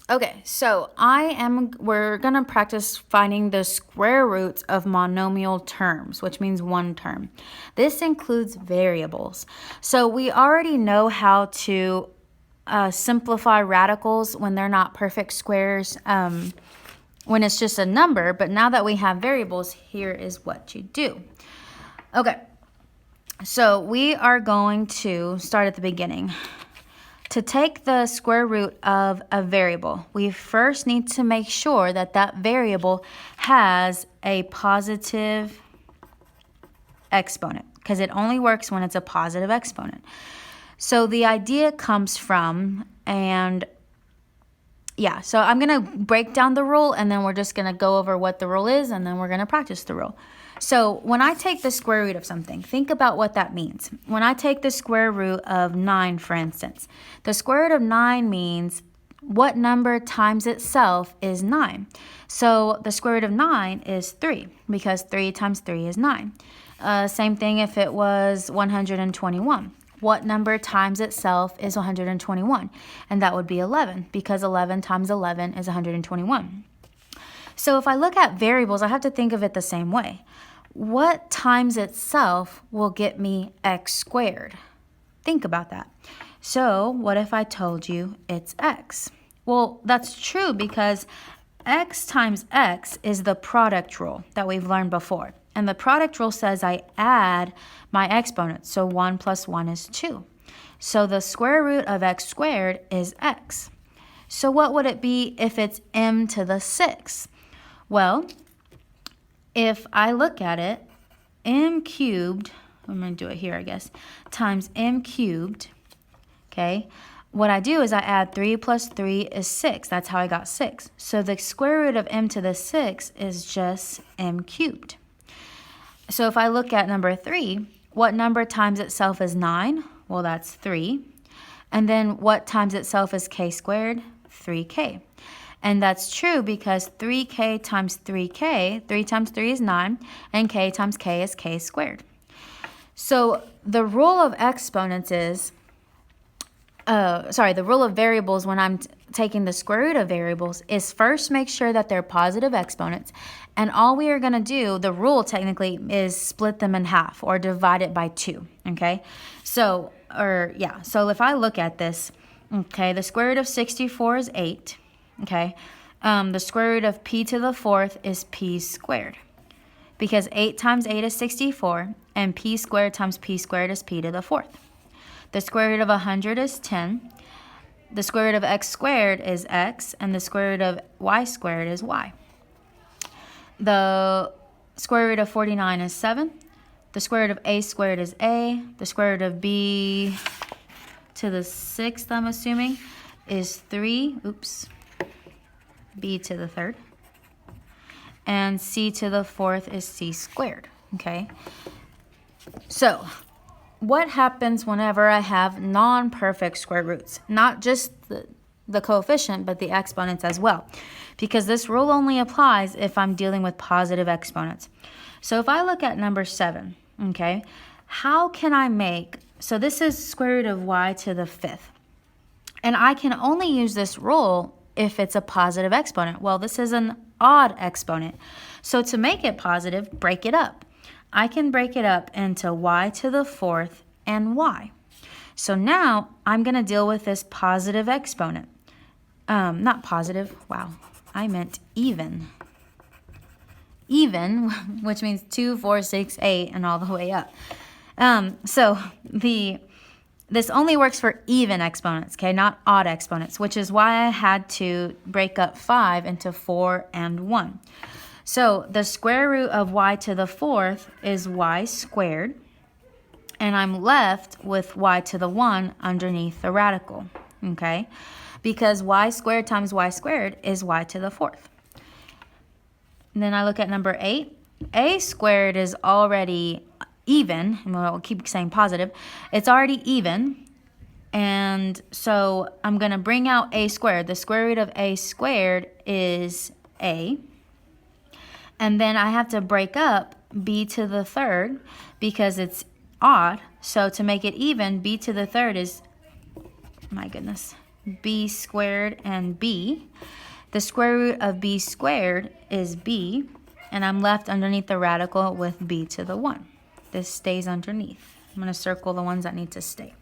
Okay, so we're gonna practice finding the square roots of monomial terms, which means one term. This includes variables. So we already know how to simplify radicals when they're not perfect squares, when it's just a number, but now that we have variables, here is what you do. Okay, so we are going to start at the beginning. To take the square root of a variable, we first need to make sure that that variable has a positive exponent, because it only works when it's a positive exponent. So the idea comes from, so I'm going to break down the rule, and then we're just going to go over what the rule is, and then we're going to practice the rule. So when I take the square root of something, think about what that means. When I take the square root of 9, for instance, the square root of 9 means what number times itself is 9. So the square root of 9 is 3, because 3 times 3 is 9. Same thing if it was 121. What number times itself is 121? And that would be 11, because 11 times 11 is 121. So if I look at variables, I have to think of it the same way. What times itself will get me x squared? Think about that. So what if I told you it's x? Well, that's true because x times x is the product rule that we've learned before. And the product rule says I add my exponents. So 1 plus 1 is 2. So the square root of x squared is x. So what would it be if it's m to the 6th? Well, if I look at it, m cubed, I'm going to do it here, I guess, times m cubed, okay? What I do is I add 3 plus 3 is 6. That's how I got 6. So the square root of m to the 6th is just m cubed. So if I look at number 3, what number times itself is 9? Well, that's 3. And then what times itself is k squared? 3k. And that's true because 3k times 3k, 3 times 3 is 9, and k times k is k squared. So the rule of exponents is, the rule of variables when I'm taking the square root of variables is first make sure that they're positive exponents. And all we are going to do, the rule technically, is split them in half or divide it by 2, okay? So if I look at this, okay, the square root of 64 is 8. Okay, the square root of p to the 4th is p squared, because 8 times 8 is 64, and p squared times p squared is p to the 4th. The square root of 100 is 10. The square root of x squared is x, and the square root of y squared is y. The square root of 49 is 7. The square root of a squared is a. The square root of b to the 6th, I'm assuming, is 3. B to the 3rd, and c to the 4th is c squared, okay? So what happens whenever I have non-perfect square roots? Not just the coefficient, but the exponents as well, because this rule only applies if I'm dealing with positive exponents. So if I look at number 7, okay, how can I so this is square root of y to the 5th, and I can only use this rule if it's a positive exponent. Well, this is an odd exponent. So to make it positive, break it up. I can break it up into y to the 4th and y. So now I'm going to deal with this positive exponent. Not positive, wow, I meant even. Even, which means 2, 4, 6, 8, and all the way up. This only works for even exponents, okay, not odd exponents, which is why I had to break up 5 into 4 and 1. So the square root of y to the 4th is y squared, and I'm left with y to the 1 underneath the radical, okay, because y squared times y squared is y to the 4th. And then I look at number 8. A squared is already even, and we'll keep saying positive, it's already even, and so I'm going to bring out a squared. The square root of a squared is a, and then I have to break up b to the 3rd because it's odd, so to make it even, b to the 3rd is, my goodness, b squared, and b. The square root of b squared is b, and I'm left underneath the radical with b to the 1. This stays underneath. I'm going to circle the ones that need to stay.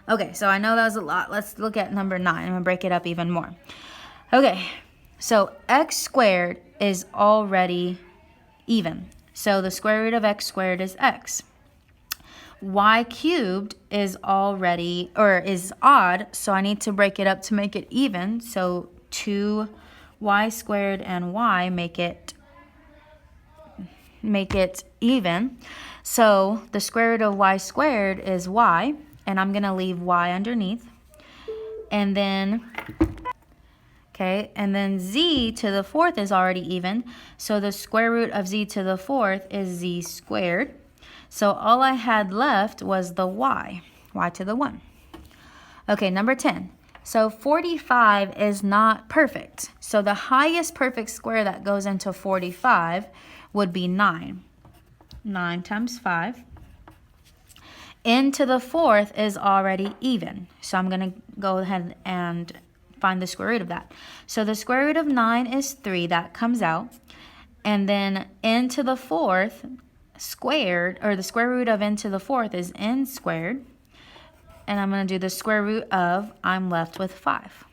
Okay, so I know that was a lot. Let's look at number 9. I'm going to break it up even more. Okay, so x squared is already even. So the square root of x squared is x. Y cubed is already, or is odd, so I need to break it up to make it even. So 2y squared and y make it even. So the square root of y squared is y, and I'm going to leave y underneath. And then, okay, and then z to the 4th is already even. So the square root of z to the 4th is z squared. So all I had left was the y to the 1. Okay, number 10. So 45 is not perfect. So the highest perfect square that goes into 45 would be 9. 9 times 5. N to the 4th is already even. So I'm going to go ahead and find the square root of that. So the square root of 9 is 3. That comes out. And then n to the 4th squared, or the square root of n to the 4th is n squared. And I'm going to do the square root of, I'm left with 5.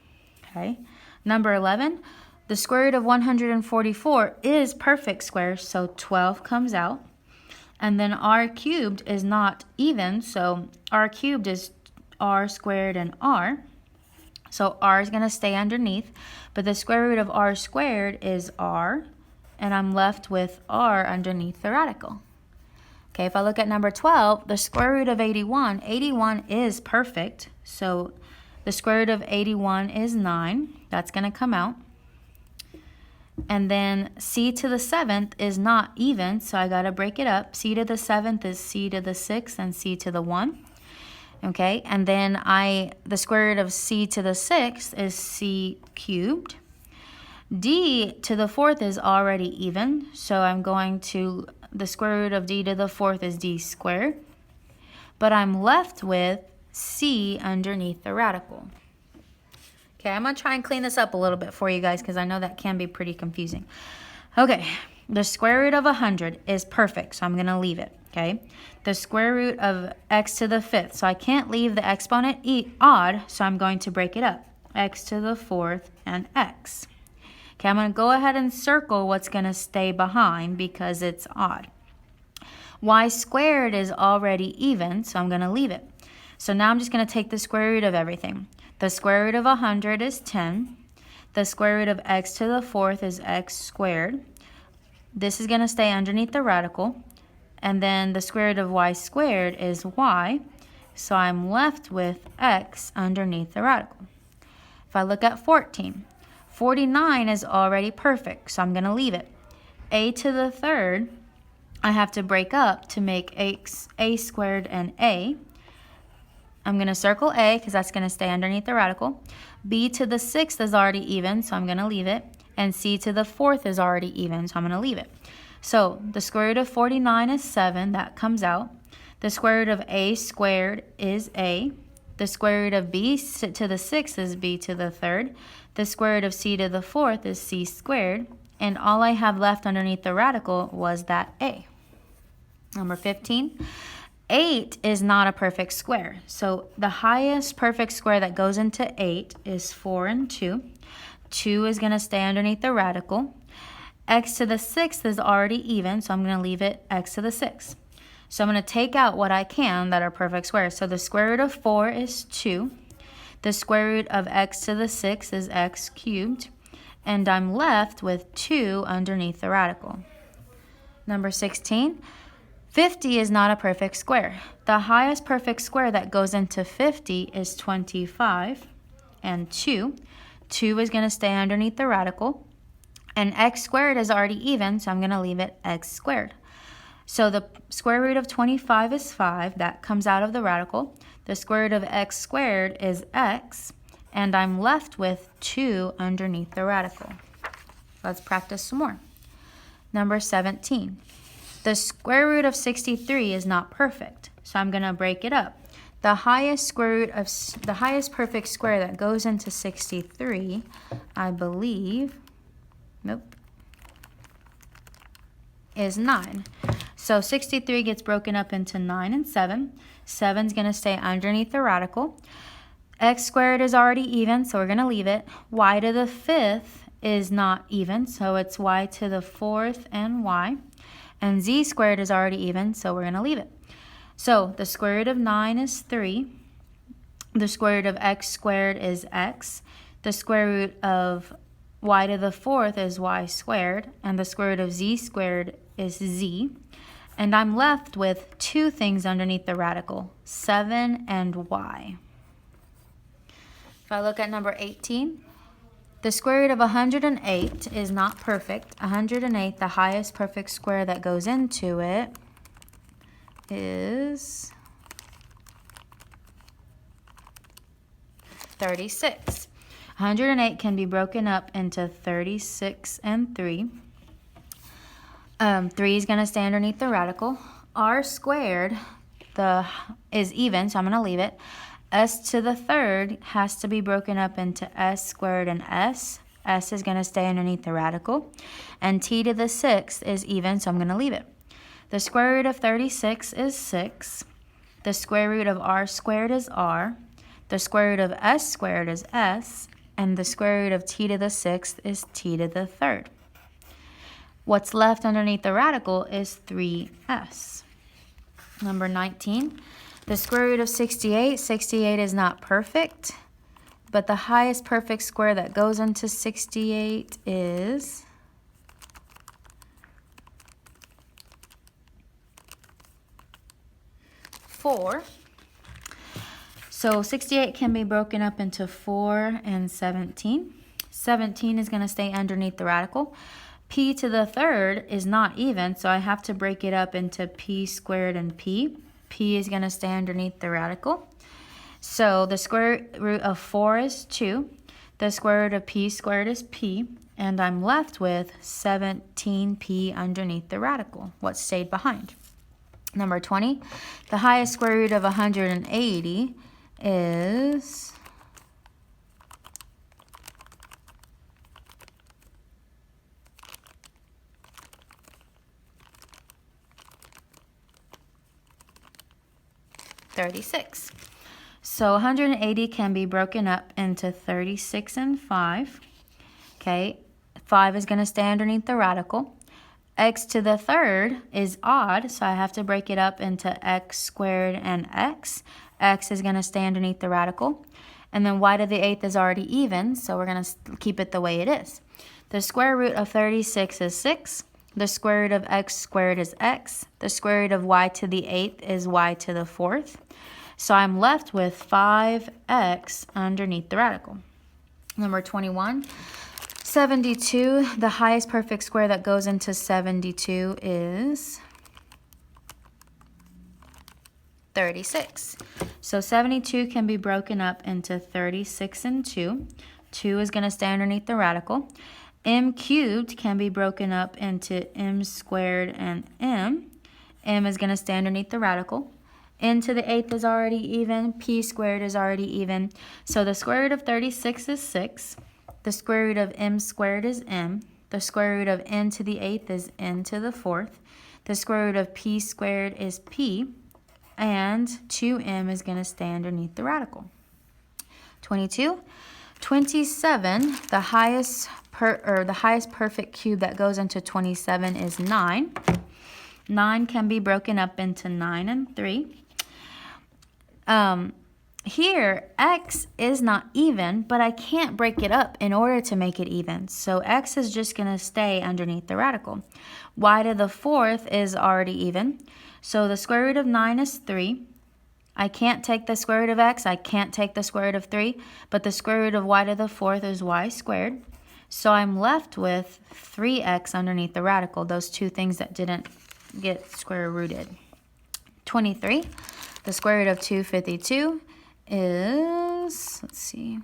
Okay. Number 11, the square root of 144 is perfect square, so 12 comes out. And then r cubed is not even, so r cubed is r squared and r. So r is going to stay underneath, but the square root of r squared is r, and I'm left with r underneath the radical. Okay, if I look at number 12, the square root of 81, 81 is perfect. So the square root of 81 is 9. That's going to come out. And then c to the 7th is not even, so I got to break it up. C to the 7th is c to the 6th and c to the 1. Okay, and then the square root of c to the 6th is c cubed. D to the 4th is already even, so I'm going to, the square root of d to the 4th is d squared. But I'm left with c underneath the radical. Okay, I'm going to try and clean this up a little bit for you guys because I know that can be pretty confusing. Okay, the square root of 100 is perfect, so I'm going to leave it. Okay, the square root of x to the 5th, so I can't leave the exponent odd, so I'm going to break it up. X to the 4th and x. Okay, I'm going to go ahead and circle what's going to stay behind because it's odd. Y squared is already even, so I'm going to leave it. So now I'm just going to take the square root of everything. The square root of 100 is 10. The square root of x to the 4th is x squared. This is going to stay underneath the radical. And then the square root of y squared is y. So I'm left with x underneath the radical. If I look at 14, 49 is already perfect, so I'm going to leave it. A to the 3rd, I have to break up to make a squared and a. I'm going to circle a because that's going to stay underneath the radical. B to the 6th is already even, so I'm going to leave it. And c to the 4th is already even, so I'm going to leave it. So the square root of 49 is 7. That comes out. The square root of a squared is a. The square root of b to the 6th is b to the 3rd. The square root of c to the 4th is c squared. And all I have left underneath the radical was that a. Number 15. 8 is not a perfect square. So the highest perfect square that goes into 8 is 4 and 2. 2 is going to stay underneath the radical. X to the 6th is already even, so I'm going to leave it x to the 6th. So I'm going to take out what I can that are perfect squares. So the square root of 4 is 2. The square root of x to the 6th is x cubed. And I'm left with 2 underneath the radical. Number 16. 50 is not a perfect square. The highest perfect square that goes into 50 is 25 and 2. 2 is going to stay underneath the radical. And x squared is already even, so I'm going to leave it x squared. So the square root of 25 is 5. That comes out of the radical. The square root of x squared is x. And I'm left with 2 underneath the radical. Let's practice some more. Number 17. The square root of 63 is not perfect, so I'm going to break it up. The highest square root of the highest perfect square that goes into 63, I believe, nope, is 9. So 63 gets broken up into 9 and 7. 7's going to stay underneath the radical. X squared is already even, so we're going to leave it. Y to the 5th is not even, so it's y to the 4th and y. And z squared is already even, so we're going to leave it. So the square root of 9 is 3. The square root of x squared is x. The square root of y to the 4th is y squared. And the square root of z squared is z. And I'm left with two things underneath the radical, 7 and y. If I look at number 18, the square root of 108 is not perfect. 108, the highest perfect square that goes into it, is 36. 108 can be broken up into 36 and 3. 3 is going to stay underneath the radical. R squared is even, so I'm going to leave it. S to the 3rd has to be broken up into S squared and S. S is going to stay underneath the radical. And T to the 6th is even, so I'm going to leave it. The square root of 36 is 6. The square root of R squared is R. The square root of S squared is S. And the square root of T to the 6th is T to the 3rd. What's left underneath the radical is 3s. Number 19, the square root of 68. 68 is not perfect, but the highest perfect square that goes into 68 is 4. So 68 can be broken up into 4 and 17. 17 is going to stay underneath the radical. P to the 3rd is not even, so I have to break it up into P squared and P. P is going to stay underneath the radical. So the square root of 4 is 2. The square root of P squared is P. And I'm left with 17P underneath the radical. What stayed behind? Number 20, the highest square root of 180 is 36. So 180 can be broken up into 36 and 5. Okay, 5 is going to stay underneath the radical. X to the 3rd is odd, so I have to break it up into x squared and x. X is going to stay underneath the radical. And then y to the 8th is already even, so we're going to keep it the way it is. The square root of 36 is 6. The square root of x squared is x. The square root of y to the 8th is y to the 4th. So I'm left with 5x underneath the radical. Number 21, 72. The highest perfect square that goes into 72 is 36. So 72 can be broken up into 36 and 2. 2 is going to stay underneath the radical. M cubed can be broken up into m squared and m. M is going to stay underneath the radical. N to the 8th is already even. P squared is already even. So the square root of 36 is 6. The square root of m squared is m. The square root of n to the 8th is n to the 4th. The square root of p squared is p. And 2m is going to stay underneath the radical. 22. 27, the highest perfect cube that goes into 27 is 9. 9 can be broken up into 9 and 3. Here, x is not even, but I can't break it up in order to make it even. So x is just going to stay underneath the radical. Y to the 4th is already even. So the square root of 9 is 3. I can't take the square root of x. I can't take the square root of 3. But the square root of y to the 4th is y squared. So I'm left with 3x underneath the radical, those two things that didn't get square rooted. 23. The square root of 252 is, let's see,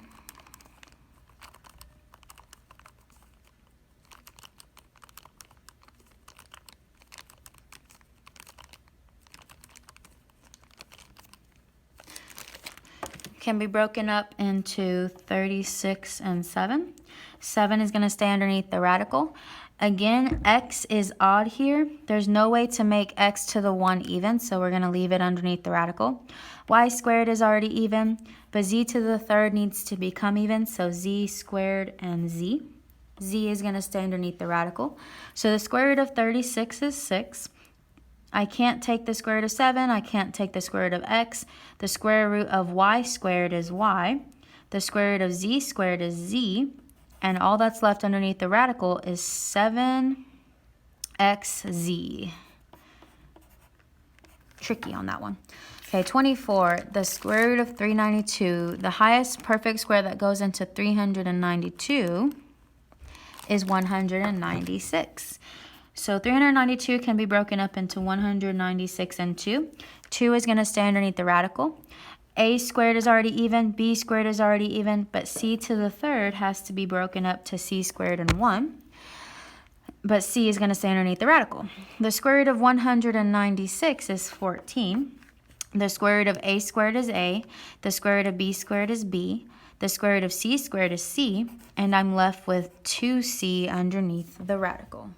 can be broken up into 36 and 7. 7 is going to stay underneath the radical. Again, x is odd here. There's no way to make x to the 1 even, so we're going to leave it underneath the radical. Y squared is already even, but z to the third needs to become even, so z squared and z. Z is going to stay underneath the radical. So the square root of 36 is 6. I can't take the square root of 7. I can't take the square root of x. The square root of y squared is y. The square root of z squared is z. And all that's left underneath the radical is 7xz. Tricky on that one. Okay, 24. The square root of 392. The highest perfect square that goes into 392 is 196. So 392 can be broken up into 196 and 2. 2 is going to stay underneath the radical. A squared is already even, b squared is already even, but c to the third has to be broken up to c squared and 1. But c is going to stay underneath the radical. The square root of 196 is 14. The square root of a squared is a. The square root of b squared is b. The square root of c squared is c. And I'm left with 2c underneath the radical.